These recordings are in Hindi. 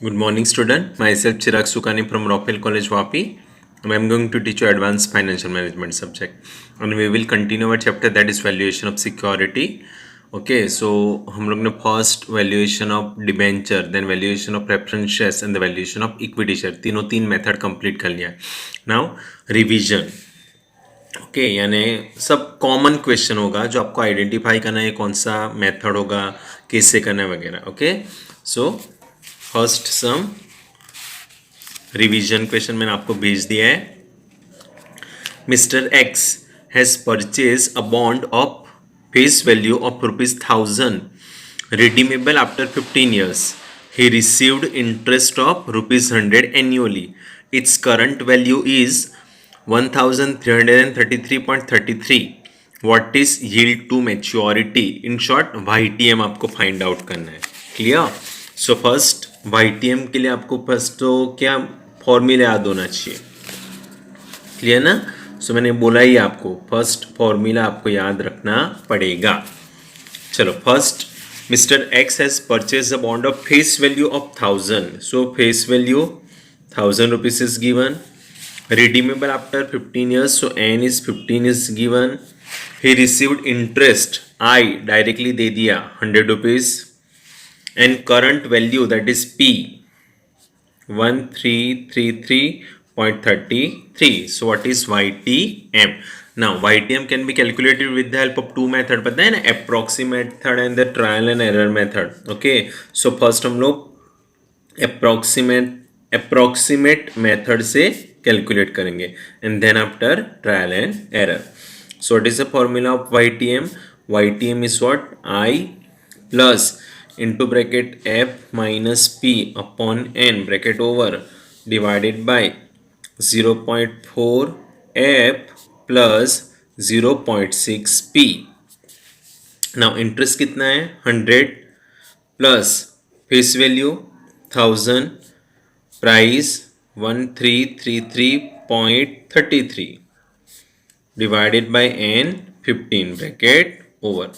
Good morning, student. Myself Chirag Sukani from Rockwell College, Vapi. And I'm going to teach you advanced financial management subject, and we will continue our chapter that is valuation of security. Okay, so हम लोग ने first valuation of debenture, then valuation of preference shares and the valuation of equity share तीनों तीन method complete कर लिया. Now revision. ओके यानी सब कॉमन क्वेश्चन होगा जो आपको आइडेंटिफाई करना है कौन सा मेथड होगा कैसे करना है वगैरह. ओके सो फर्स्ट सम रिवीजन क्वेश्चन मैंने आपको भेज दिया है. Mister x has purchase a bond of face value of ₹1000 redeemable after 15 years. He received interest of ₹100 annually. Its current value is 1333.33. What is yield to maturity? In short, YTM आपको फाइंड आउट करना है. क्लियर? सो फर्स्ट YTM के लिए आपको फर्स्ट तो क्या फॉर्मूला याद होना चाहिए. क्लियर ना? सो मैंने बोला ही आपको फर्स्ट फॉर्मूला आपको याद रखना पड़ेगा. चलो first Mr. X has purchased a bond of face value of 1000. So face value 1000 rupees is given. Redeemable after 15 years. So N is 15 is given. He received interest. I directly दे दिया 100 rupees. And current value that is P 1333.33. So what is YTM? Now YTM can be calculated with the help of two method. पता है ना, approximate method and the trial and error method. Okay, so first हम लोग approximate method से calculate करेंगे and then after trial and error. So what is the formula of YTM? YTM is what? I plus into bracket F minus P upon N bracket over divided by 0.4 F plus 0.6 P. Now interest कितना है? 100 plus face value 1000 price 1333.33 divided by N 15 bracket over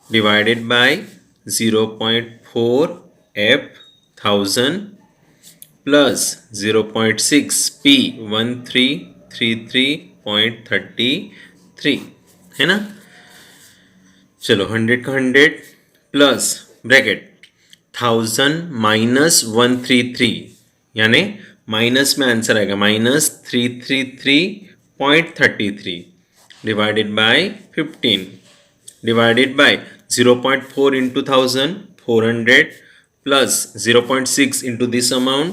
divided by 0.4 F 1000 plus 0.6 P 1333.33 है ना. चलो 100 का 100 प्लस ब्रैकेट 1000 माइनस 133 यानी माइनस में आंसर आएगा -333.33 divided by 15 divided by 0.4 into 1000 400 plus 0.6 into this amount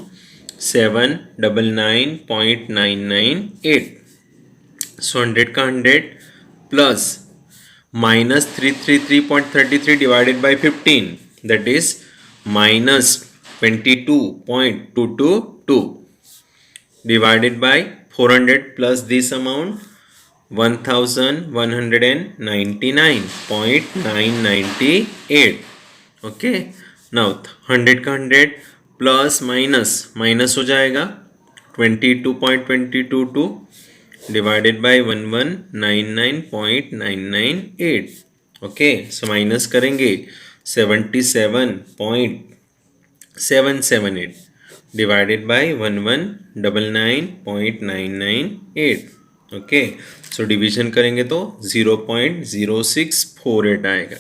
799.998. So 100 का 100 plus minus 333.33 divided by 15 that is minus 22.222 divided by 400 plus this amount 1199.998. Okay, now 100 का 100 प्लस माइनस हो जाएगा 22.222 divided by 1199.998. Okay, so minus करेंगे 77.778 divided by 1199.998. Okay, so division करेंगे तो 0.0648 आएगा.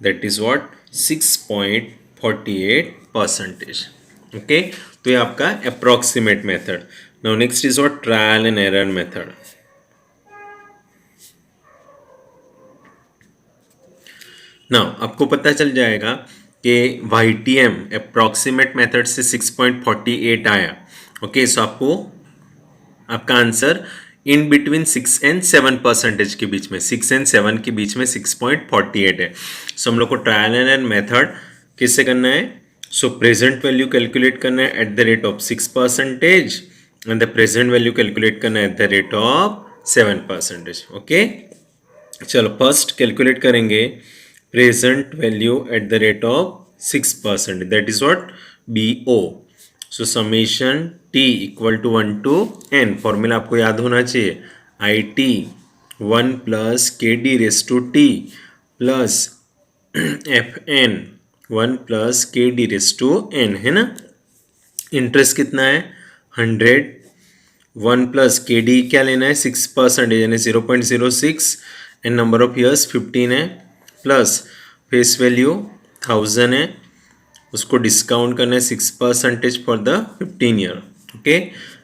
That is what 6.48%. ओके, तो ये आपका approximate method. Now next is what trial and error method. Now आपको पता चल जाएगा कि YTM अप्रोक्सीमेट मेथड से 6.48 आया. ओके, सो आपका आंसर इन बिटवीन 6 and 7% के बीच में 6 and 7 के बीच में 6.48 है. सो हम लोग को ट्रायल एंड एरर मेथड किससे करना है? सो प्रेजेंट वैल्यू कैलकुलेट करना है at the rate of 6% and the present value calculate करना है at the rate of 7%. Okay, चलो फर्स्ट कैलकुलेट करेंगे present value at the rate of 6%. That is what BO. So summation T equal to 1 to N. Formula आपको याद होना चाहिए IT 1 plus KD raised to T plus FN 1 plus KD raised to N है ना. इंटरेस्ट कितना है 100, 1 प्लस के डी क्या लेना है 6% यानी 0.06 एंड नंबर ऑफ ईयर्स 15 है, प्लस फेस वैल्यू 1000 है, उसको डिस्काउंट करना है 6% for the 15 year. Okay,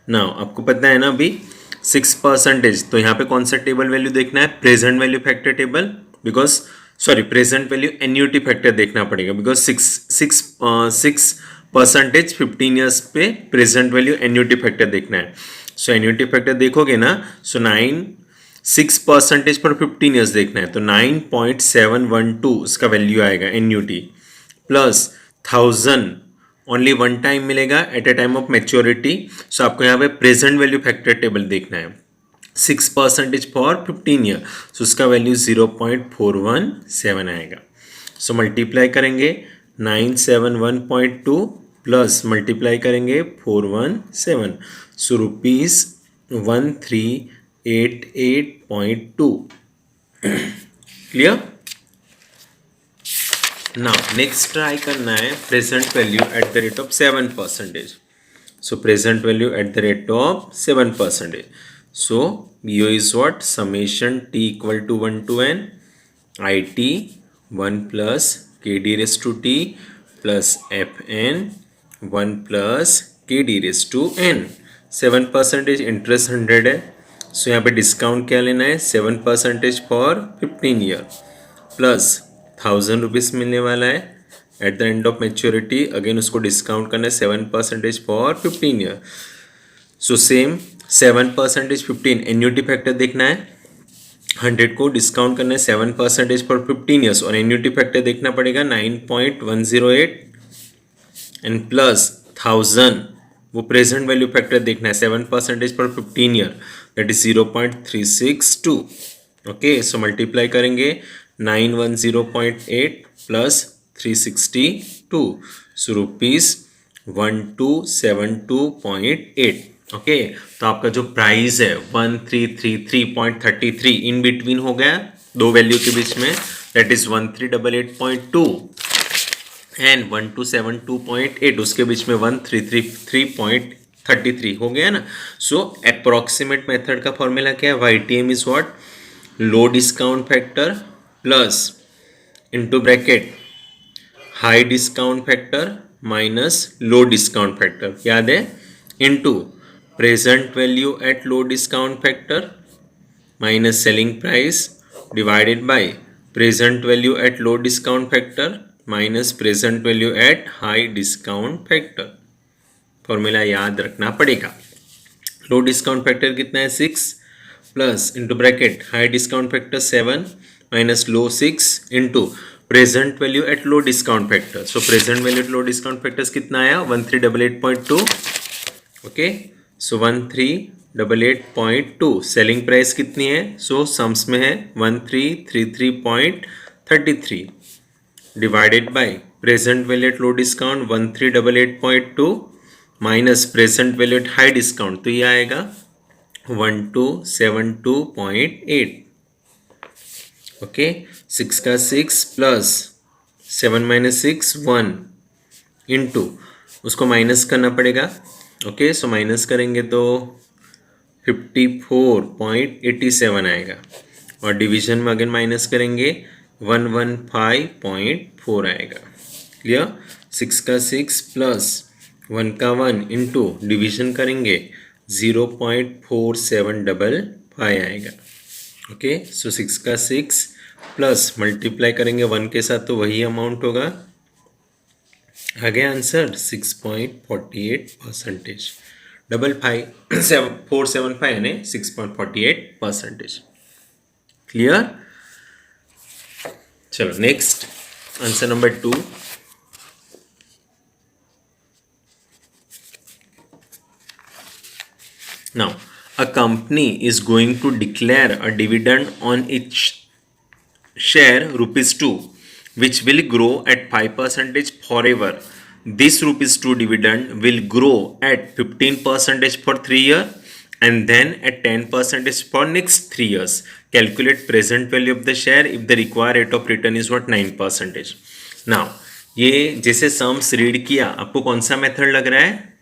now आपको पता है ना अभी 6%, तो यहाँ पे कौन सा टेबल वैल्यू देखना है, present value factor table, because sorry present value annuity factor देखना पड़ेगा, बिकॉज 6% 15 ईयर्स पे प्रेजेंट वैल्यू एन्यूटी फैक्टर देखना है। सो एन्यूटी फैक्टर देखोगे ना, सो 6% पर 15 ईयर्स देखना है, तो 9.712 इसका वैल्यू आएगा annuity, plus 1000 only one time मिलेगा at a time of maturity. So आपको यहाँ पे प्रेजेंट वैल्यू फैक्टर टेबल देखना है, 6% फॉर 15 ईयर, सो उसका वैल्यू 0.417 आएगा। सो मल्टीप्लाई करेंगे 971.2 प्लस मल्टीप्लाई करेंगे 417, so rupees 1388.2। Clear. Now next try करना है present value at the rate of 7%। So present value at the rate of 7%। So yo is what summation T equal to 1 to n I T 1 plus K D raise to T plus F N 1 plus K D raise to N. 7% interest 100 है, सो यहाँ पे डिस्काउंट क्या लेना है 7% फॉर 15 ईयर, प्लस 1000 रुपीज़ मिलने वाला है at the end of maturity, again उसको डिस्काउंट करना है 7% for 15 year. So same 7% 15 annuity factor देखना है, 100 को डिस्काउंट करना है 7% फॉर 15 ईयर्स, और एन्यूटी फैक्टर देखना पड़ेगा 9.108 एंड प्लस 1000 वो प्रेजेंट वैल्यू फैक्टर देखना है 7% for 15 year, that is 0.362। Okay, so multiply करेंगे 910.8 प्लस 362, सो रुपीज 1272.8। ओके, तो आपका जो प्राइस है 1333.33 इन बिटवीन हो गया दो वैल्यू के बीच में, दैट इज 1388.2 एंड 1272.8, उसके बीच में 1333.33 हो गया ना। सो अप्रोक्सीमेट मेथड का फॉर्मूला क्या है, Y T M is what, low discount factor plus into bracket high discount factor minus low discount factor, याद है, into present value at low discount factor minus selling price divided by present value at low discount factor minus present value at high discount factor. Formula याद रखना पड़ेगा। लो डिस्काउंट फैक्टर कितना है 6 plus into bracket high discount factor 7 minus low 6 into present value at low discount factor. So present value at low discount factors कितना आया 1388.2। ओके, सो 1388.2 सेलिंग प्राइस कितनी है, सो सम्स में है 1333.33 divided by present value at low discount 1388.2 minus present value at high discount, तो ये आएगा 1272.8। ओके, 6 का 6 प्लस 7 माइनस 6 1 इंटू उसको माइनस करना पड़ेगा। ओके, सो माइनस करेंगे तो 54.87 आएगा, और डिवीजन में अगेन माइनस करेंगे 115.4 आएगा। क्लियर। 6 का 6 प्लस 1 का 1 इंटू डिवीजन करेंगे 0.4755 आएगा। ओके, सो 6 का 6 प्लस मल्टीप्लाई करेंगे 1 के साथ तो वही अमाउंट होगा, आ गया आंसर 6.48%। 475 यानी 6.48%। क्लियर। चलो next answer number 2। Now, a company is going to declare a dividend on its share ₹2, which will grow at 5% forever. This ₹2 dividend will grow at 15% for 3 years and then at 10% for next 3 years. Calculate present value of the share if the required rate of return is 9%. Now, ये जैसे सम्स रीड किया आपको कौन सा मेथड लग रहा है,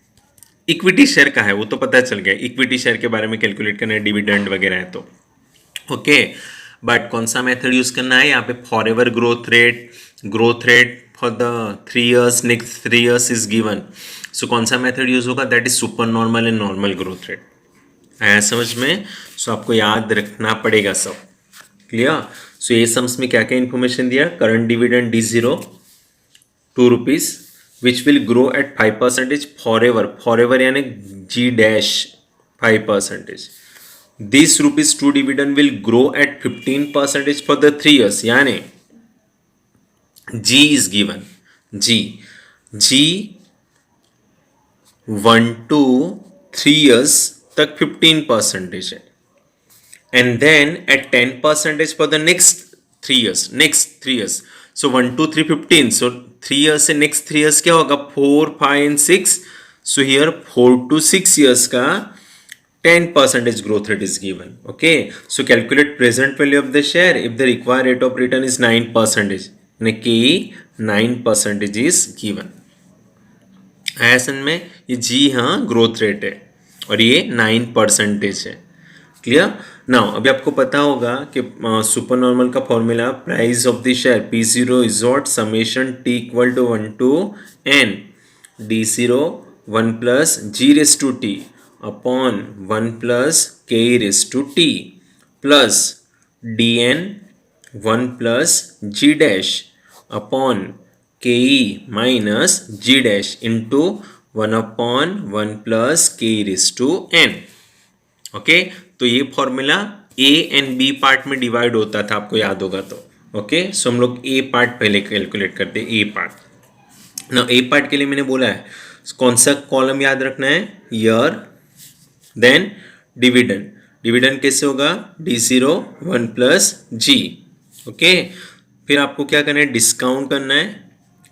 इक्विटी शेयर का है वो तो पता चल गया, इक्विटी शेयर के बारे में कैलकुलेट करना है, डिविडेंड वगैरह है तो ओके। बट कौन सा मेथड यूज करना है यहाँ पे, for ever growth rate for the 3 years, next 3 years is given. So कौन सा मेथड यूज होगा, that is super normal and normal growth rate. आया समझ में? सो आपको याद रखना पड़ेगा सब। क्लियर? सो ये सम्स में क्या क्या इंफॉर्मेशन दिया, current dividend D0 ₹2 which will grow at 5% forever यानी G dash 5%. This ₹2 dividend will grow at 15% for the 3 years यानी G is given, G 1 to 3 years तक 15% है, and then at 10% for the next 3 years. So 1 2 3 15, so 3 years से next 3 years क्या होगा, 4 5 and 6. So here 4 to 6 years का 10% growth rate is given. Okay, so calculate present value of the share if the required rate of return is 9%, यानी कि 9% is given। ऐसन में ये जी हाँ ग्रोथ रेट है और ये 9% है। क्लियर? नाउ अभी आपको पता होगा कि सुपर नॉर्मल का formula, price of the share P0 is what, summation T equal to 1 to n D0 1 plus G raised to T upon 1 plus K raised to T plus DN 1 plus G dash upon KE minus G dash into 1 upon 1 plus K raised to n। Okay, तो ये formula A and B part में डिवाइड होता था, आपको याद होगा तो। ओके, सो हम लोग ए पार्ट पहले कैलकुलेट करते हैं, ए पार्ट ना। ए पार्ट के लिए मैंने बोला है कौन सा कॉलम याद रखना है, ईयर देन डिविडेंड कैसे होगा, D0 1 plus G। ओके, फिर आपको क्या करना है, डिस्काउंट करना है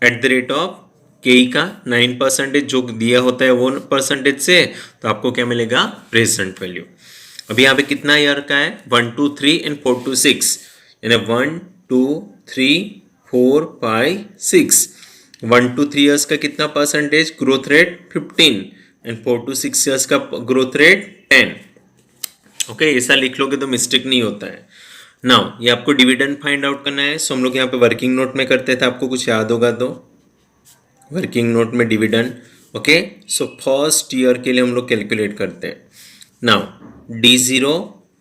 एट द रेट ऑफ के का 9% जो दिया होता है वो परसेंटेज से, तो आपको क्या मिलेगा, प्रेजेंट वैल्यू। अभी यहाँ पे कितना ईयर का है, 1 2 3 एंड 4 to 6, यानी 1 2 3 4 5 6। 1 to 3 ईयर्स का कितना percentage growth rate, 15 and 4 to 6 years का ग्रोथ रेट 10। ओके, ऐसा लिख लोगे तो मिस्टेक नहीं होता है। नाउ ये आपको डिविडेंड फाइंड आउट करना है, सो हम लोग यहाँ पे वर्किंग नोट में करते थे, आपको कुछ याद होगा तो वर्किंग नोट में dividend. Okay, so first year के लिए हम लोग कैलकुलेट करते हैं। नाउ D0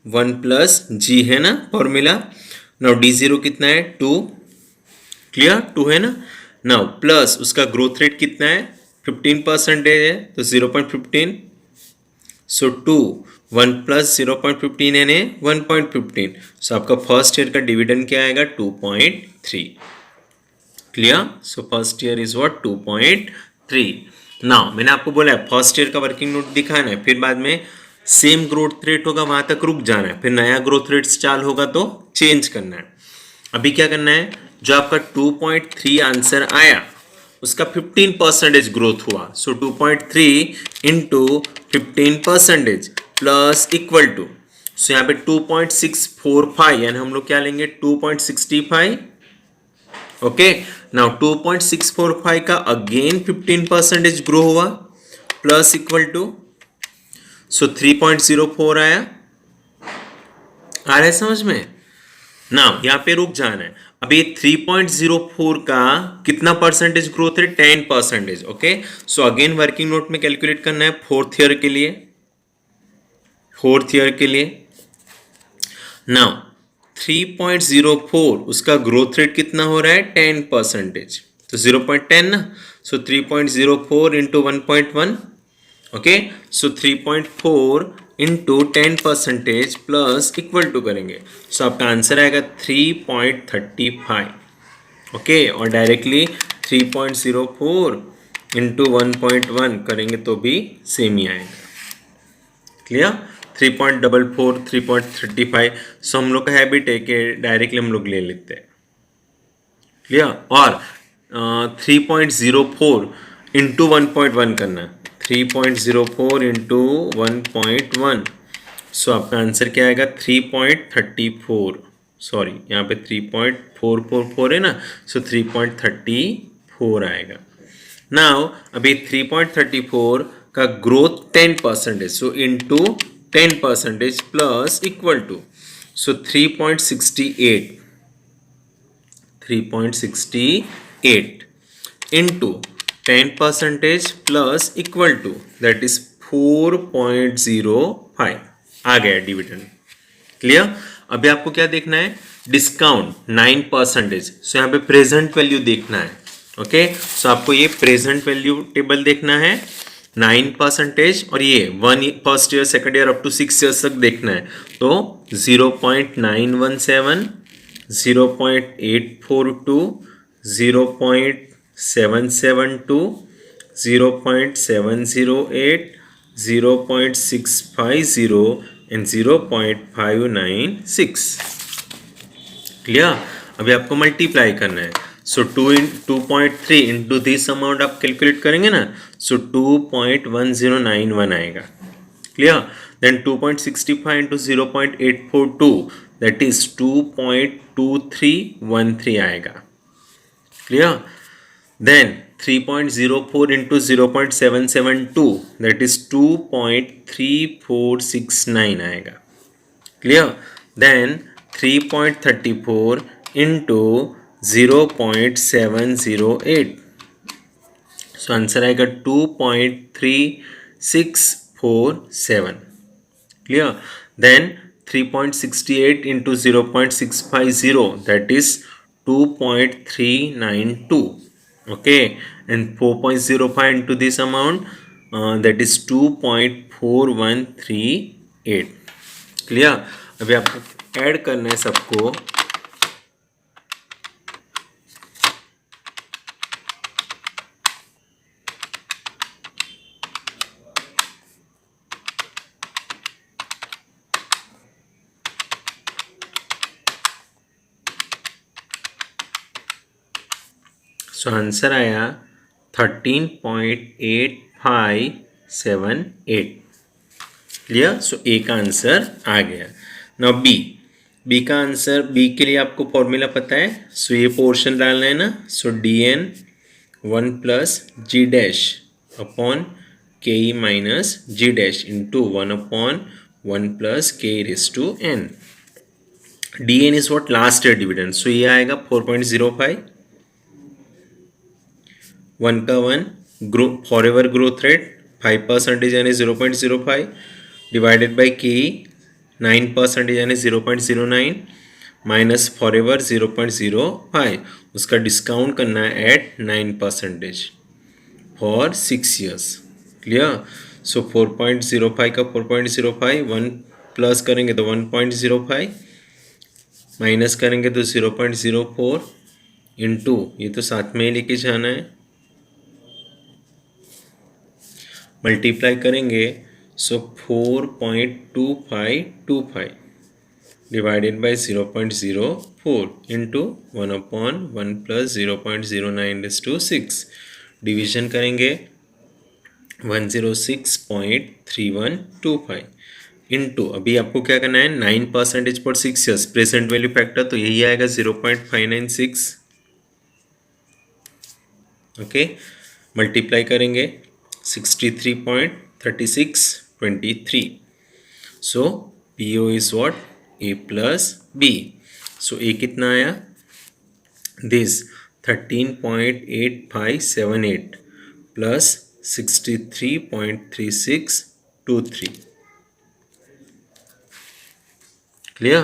1 plus G है ना फॉर्मूला। नाउ D0 कितना है, 2। क्लियर, 2 है ना। नाउ प्लस उसका ग्रोथ रेट कितना है, 15% है, तो 0.15। सो 2 1 plus 0.15 यानी 1.15। सो आपका फर्स्ट ईयर का डिविडेंड क्या आएगा, 2.3। Clear? So first year is what, 2.3। Now मैंने आपको बोला है फर्स्ट ईयर का वर्किंग नोट दिखाना है, फिर बाद में सेम ग्रोथ रेट होगा वहां तक रुक जाना है, फिर नया ग्रोथ रेट चालू होगा तो चेंज करना है। अभी क्या करना है, जो आपका 2.3 आंसर आया उसका 15% ग्रोथ हुआ, सो 2.3 इंटू 15% प्लस इक्वल टू, सो यहाँ पे 2.645 यानी हम लोग क्या लेंगे, 2.65। ओके, नाउ 2.645 का अगेन 15% ग्रो हुआ प्लस इक्वल टू, सो 3.04 आया। आ रहा है समझ में? नाउ यहाँ पे रुक जाना है। अब ये 3.04 का कितना परसेंटेज ग्रोथ है, 10%। Okay, so again working note में कैलकुलेट करना है फोर्थ ईयर के लिए। नाउ 3.04 उसका ग्रोथ रेट कितना हो रहा है, 10%, तो 0.10 ना, so 3.04 into 1.1। Okay, so 3.4 into 10% plus equal to करेंगे, सो आपका आंसर आएगा 3.35। ओके, और डायरेक्टली 3.04 इंटू 1.1 करेंगे तो भी सेम ही आएगा। क्लियर? 3.44 3.35। सो हम लोग का हैबिट है कि डायरेक्टली हम लोग ले लेते हैं। क्लियर? और 3.04 इंटू 1.1 करना, 3.04 इंटू 1.1, सो आपका आंसर क्या आएगा, 3.34। सॉरी, यहाँ पे 3.444 है ना, सो 3.34 आएगा। नाउ अभी 3.34 का growth 10%, so into 10% plus equal to, so 3.68 into 10% plus equal to that is 4.05 आ गया डिविडेंड। क्लियर। अभी आपको क्या देखना है, डिस्काउंट 9%, सो यहाँ पे प्रेजेंट वैल्यू देखना है। ओके, सो आपको ये प्रेजेंट वैल्यू टेबल देखना है 9%, और ये first year second year up to 6 years तक देखना है। तो 0.917, 0.842, 0.772, 0.708, 0.650 and 0.596। क्लियर। अभी आपको मल्टीप्लाई करना है, सो 2.3 इंटू दिस अमाउंट आप कैलकुलेट करेंगे ना, सो 2.1091 आएगा। Clear. Then 2.65 into 0.842 that is 2.2313 आएगा। Clear. Then 3.04 into 0.772 that is 2.3469 आएगा। Clear? Then 3.34 into 0.708, so answer आएगा 2.3647। Clear? Then 3.68 into 0.650 that is 2.392. Okay, and 4.05 into this amount that is 2.4138। Clear. अभी आपको ऐड करना है सबको, सो आंसर आया 13.8578। क्लियर। सो ए का आंसर आ गया। नाउ बी का आंसर, बी के लिए आपको फॉर्मूला पता है, सो ये पोर्शन डालना है ना, so dn 1 plus G dash upon K E minus G dash into 1/1 plus K raise to n। dn is what, last year dividend, so ये आएगा 4.05, 1 का 1 grow for ever growth rate 5% यानी 0.05 डिवाइडेड बाई के 9% यानी 0.09 माइनस फॉर एवर 0.05, उसका डिस्काउंट करना है एट 9% फॉर 6 ईयर्स। क्लियर। सो 4.05 का 4.05, 1 प्लस करेंगे तो 1.05, माइनस करेंगे तो 0.04 इंटू, ये तो साथ में ही लेके जाना है, मल्टीप्लाई करेंगे, सो 4.2525 divided by 0.04 into 1/1 plus 0.09/6, division करेंगे 106.3125 इंटू, अभी आपको क्या करना है 9% पर 6 ईयर्स प्रेजेंट वैल्यू फैक्टर, तो यही आएगा 0.596। ओके, मल्टीप्लाई करेंगे 63.3623, सो PO is what, A plus B। So A कितना आया, दिस 13.8578 प्लस 63.3623। क्लियर।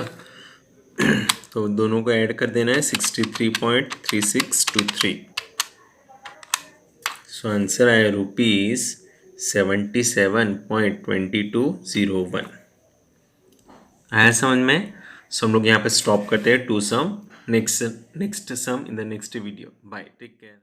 तो दोनों को ऐड कर देना है 63.3623, सो आंसर आया ₹77.2201। आया समझ में। सो हम लोग यहाँ पे स्टॉप करते हैं 2 sum, next sum in the next video. Bye, take care.